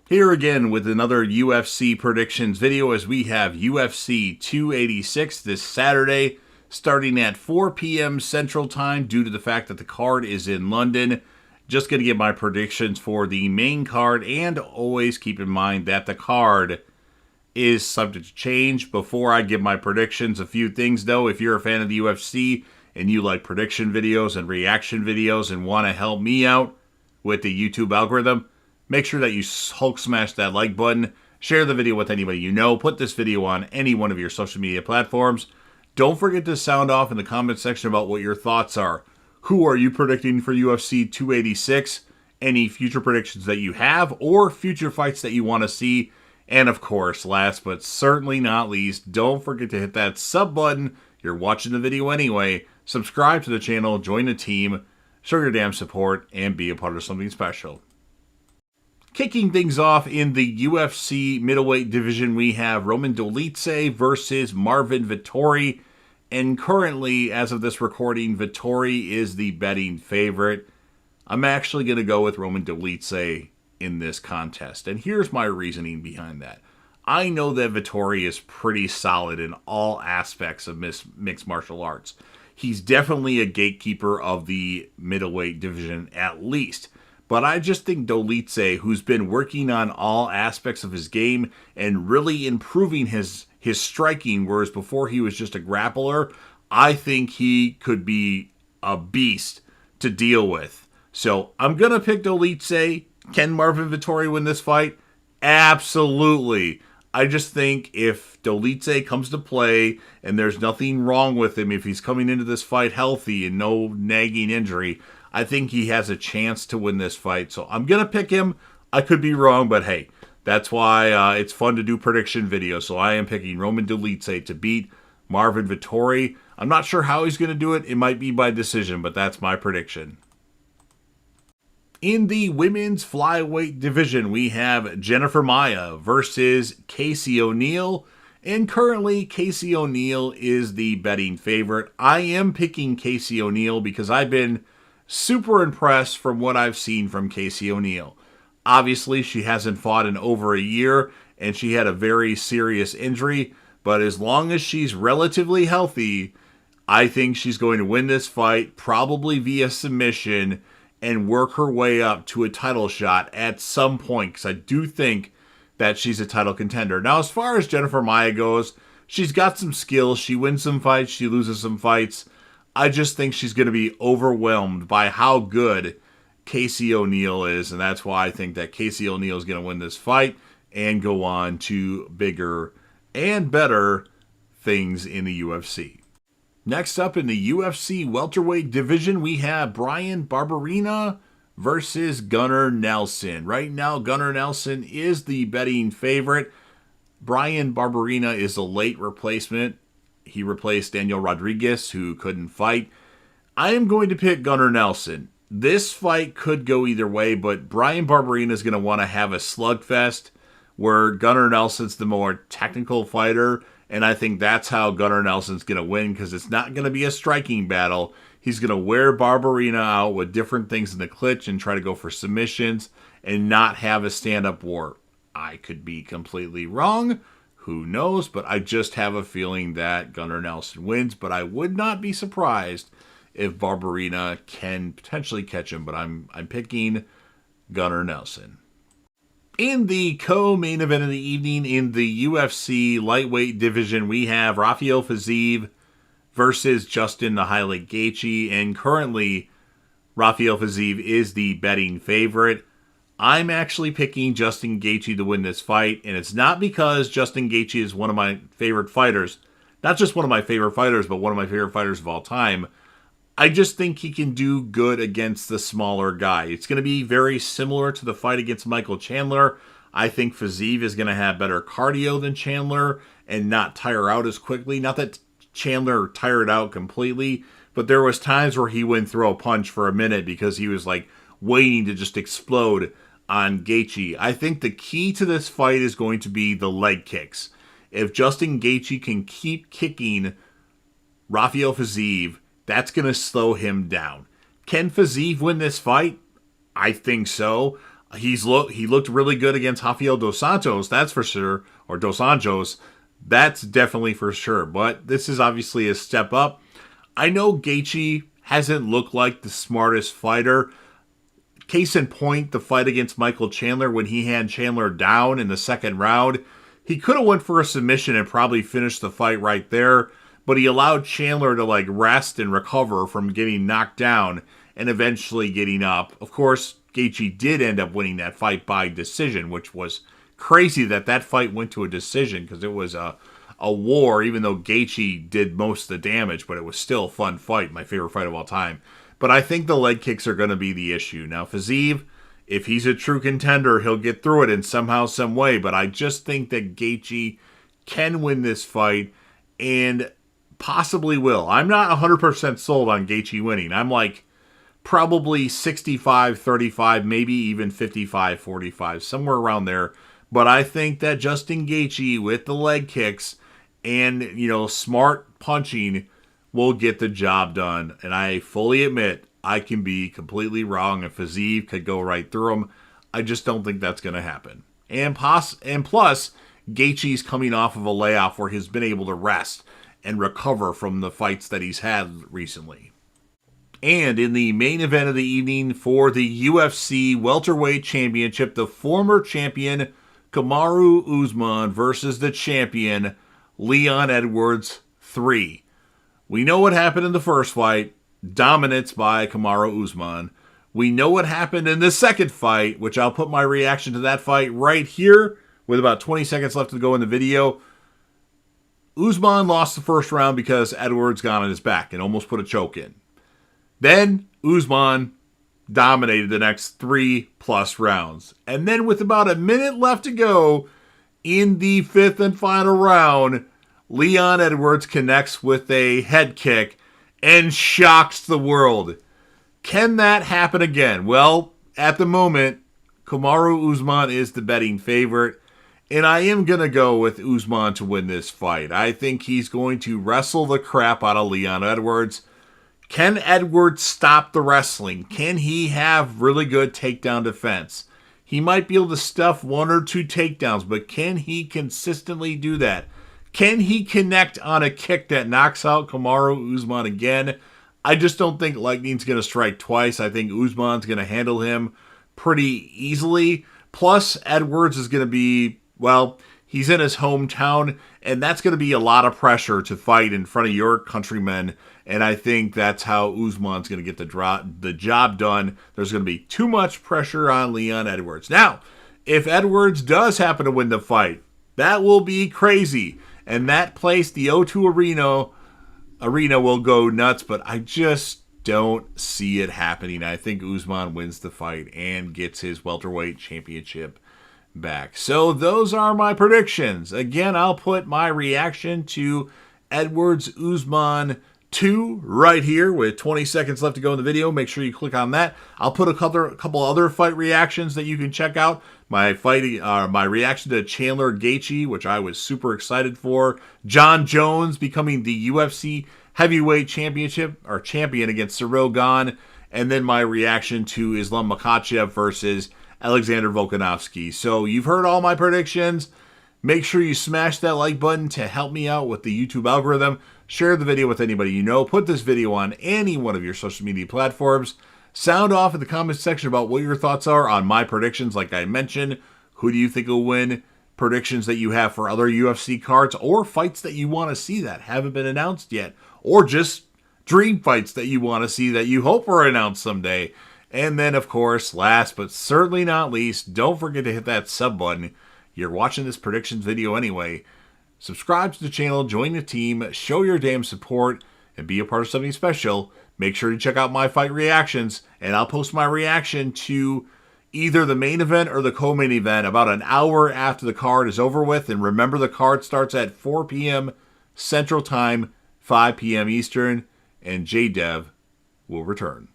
Here again with another UFC predictions video as we have UFC 286 this Saturday starting at 4 p.m. Central Time due to the fact that the card is in London. Just going to give my predictions for the main card, and always keep in mind that the card is subject to change. Before I give my predictions, a few things though. If you're a fan of the UFC and you like prediction videos and reaction videos and want to help me out with the YouTube algorithm, make sure that you Hulk smash that like button, share the video with anybody you know, put this video on any one of your social media platforms. Don't forget to sound off in the comment section about what your thoughts are. Who are you predicting for UFC 286? Any future predictions that you have or future fights that you want to see? And of course, last but certainly not least, don't forget to hit that sub button. You're watching the video anyway. Subscribe to the channel, join the team, show your damn support, and be a part of something special. Kicking things off in the UFC middleweight division, we have Roman Dolite versus Marvin Vettori. And currently, as of this recording, Vettori is the betting favorite. I'm actually going to go with Roman Dolite in this contest. And here's my reasoning behind that. I know that Vettori is pretty solid in all aspects of mixed martial arts. He's definitely a gatekeeper of the middleweight division at least. But I just think Dolite, who's been working on all aspects of his game and really improving his striking, whereas before he was just a grappler, I think he could be a beast to deal with. So I'm going to pick Dolite. Can Marvin Vettori win this fight? Absolutely. I just think if Dolite comes to play and there's nothing wrong with him, if he's coming into this fight healthy and no nagging injury, I think he has a chance to win this fight. So I'm going to pick him. I could be wrong, but hey, that's why it's fun to do prediction videos. So I am picking Roman Dolite to beat Marvin Vettori. I'm not sure how he's going to do it. It might be by decision, but that's my prediction. In the women's flyweight division, we have Jennifer Maia versus Gaethje ONeill. And currently, Gaethje ONeill is the betting favorite. I am picking Gaethje ONeill because I've been super impressed from what I've seen from Gaethje ONeill. Obviously, she hasn't fought in over a year, and she had a very serious injury. But as long as she's relatively healthy, I think she's going to win this fight, probably via submission, and work her way up to a title shot at some point, because I do think that she's a title contender. Now, as far as Jennifer Maia goes, she's got some skills. She wins some fights, she loses some fights. I just think she's going to be overwhelmed by how good Gaethje ONeill is, and that's why I think that Gaethje ONeill is going to win this fight and go on to bigger and better things in the UFC. Next up in the UFC welterweight division, we have Bryan Barberena versus Gunnar Nelson. Right now, Gunnar Nelson is the betting favorite. Bryan Barberena is a late replacement. He replaced Daniel Rodriguez, who couldn't fight. I am going to pick Gunnar Nelson. This fight could go either way, but Bryan Barberena is going to want to have a slugfest where Gunnar Nelson's the more technical fighter. And I think that's how Gunnar Nelson's going to win, because it's not going to be a striking battle. He's going to wear Barberena out with different things in the clinch and try to go for submissions and not have a stand-up war. I could be completely wrong. Who knows? But I just have a feeling that Gunnar Nelson wins. But I would not be surprised if Barberena can potentially catch him. But I'm picking Gunnar Nelson. In the co-main event of the evening in the UFC lightweight division, we have Raphaelfaziv versus Justin the Highlight Gaethje, and currently Raphaelfaziv is the betting favorite. I'm actually picking Justin Gaethje to win this fight, and it's not because Justin Gaethje is one of my favorite fighters. Not just one of my favorite fighters, but one of my favorite fighters of all time. I just think he can do good against the smaller guy. It's going to be very similar to the fight against Michael Chandler. I think Faziv is going to have better cardio than Chandler and not tire out as quickly. Not that Chandler tired out completely, but there was times where he wouldn't throw a punch for a minute because he was like waiting to just explode on Gaethje. I think the key to this fight is going to be the leg kicks. If Justin Gaethje can keep kicking Raphaelfaziv, that's going to slow him down. Can Faziv win this fight? I think so. He looked really good against Rafael dos Santos, that's for sure, or dos Anjos, that's definitely for sure. But this is obviously a step up. I know Gaethje hasn't looked like the smartest fighter. Case in point, the fight against Michael Chandler, when he had Chandler down in the second round, he could have went for a submission and probably finished the fight right there, but he allowed Chandler to rest and recover from getting knocked down and eventually getting up. Of course, Gaethje did end up winning that fight by decision, which was crazy that fight went to a decision because it was a war, even though Gaethje did most of the damage, but it was still a fun fight, my favorite fight of all time. But I think the leg kicks are going to be the issue. Now, Faziv, if he's a true contender, he'll get through it in somehow, some way, but I just think that Gaethje can win this fight and possibly will. I'm not 100% sold on Gaethje winning. I'm probably 65-35, maybe even 55-45, somewhere around there. But I think that Justin Gaethje, with the leg kicks and, smart punching, will get the job done. And I fully admit I can be completely wrong if Faziv could go right through him. I just don't think that's going to happen. And plus, Gaethje's coming off of a layoff where he's been able to rest and recover from the fights that he's had recently. And in the main event of the evening for the UFC Welterweight Championship, the former champion Kamaru Usman versus the champion Leon Edwards 3. We know what happened in the first fight, dominance by Kamaru Usman. We know what happened in the second fight, which I'll put my reaction to that fight right here with about 20 seconds left to go in the video. Usman lost the first round because Edwards got on his back and almost put a choke in. Then Usman dominated the next 3+ rounds. And then with about a minute left to go in the fifth and final round, Leon Edwards connects with a head kick and shocks the world. Can that happen again? Well, at the moment, Kamaru Usman is the betting favorite, and I am going to go with Usman to win this fight. I think he's going to wrestle the crap out of Leon Edwards. Can Edwards stop the wrestling? Can he have really good takedown defense? He might be able to stuff 1 or 2 takedowns, but can he consistently do that? Can he connect on a kick that knocks out Kamaru Usman again? I just don't think lightning's going to strike twice. I think Usman's going to handle him pretty easily. Plus, Edwards is going to be, he's in his hometown, and that's going to be a lot of pressure to fight in front of your countrymen. And I think that's how Usman's going to get the job done. There's going to be too much pressure on Leon Edwards. Now, if Edwards does happen to win the fight, that will be crazy. And that place, the O2 Arena will go nuts, but I just don't see it happening. I think Usman wins the fight and gets his welterweight championship back. So those are my predictions. Again, I'll put my reaction to Edwards-Usman 2 right here with 20 seconds left to go in the video. Make sure you click on that. I'll put a couple other fight reactions that you can check out. My reaction to Chandler Gaethje, which I was super excited for. John Jones becoming the UFC heavyweight champion against Cyril Gane. And then my reaction to Islam Makhachev versus Alexander Volkanovski. So you've heard all my predictions. Make sure you smash that like button to help me out with the YouTube algorithm. Share the video with anybody you know. Put this video on any one of your social media platforms. Sound off in the comments section about what your thoughts are on my predictions. Like I mentioned, who do you think will win? Predictions that you have for other UFC cards or fights that you want to see that haven't been announced yet. Or just dream fights that you want to see that you hope are announced someday. And then, of course, last but certainly not least, don't forget to hit that sub button. You're watching this predictions video anyway. Subscribe to the channel, join the team, show your damn support, and be a part of something special. Make sure to check out my fight reactions, and I'll post my reaction to either the main event or the co-main event about an hour after the card is over with. And remember, the card starts at 4 p.m. Central Time, 5 p.m. Eastern, and JDev will return.